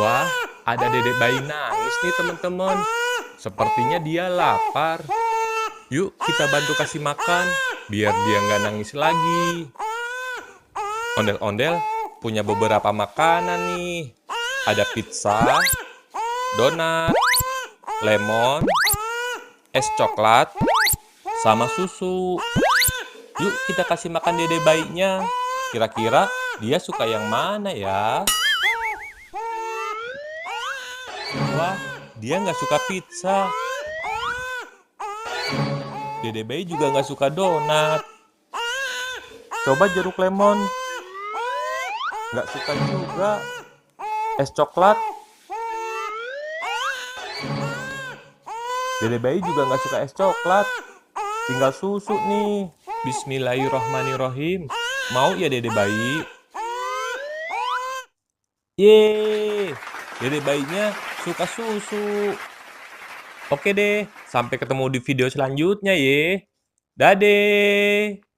Wah, ada dedek bayi nangis nih teman-teman. Sepertinya dia lapar. Yuk kita bantu kasih makan, biar dia nggak nangis lagi. Ondel-ondel punya beberapa makanan nih. Ada pizza, donat, lemon, es coklat, sama susu. Yuk kita kasih makan dede bayinya. Kira-kira dia suka yang mana ya? Wah, dia nggak suka pizza. Dede bayi juga nggak suka donat. Coba jeruk lemon. Nggak suka juga. Es coklat. Dede bayi juga nggak suka es coklat. Tinggal susu nih. Bismillahirrohmanirrohim. Mau ya dede bayi? Yeay, dede bayinya suka susu. Oke deh, sampai ketemu di video selanjutnya ye. Dadah.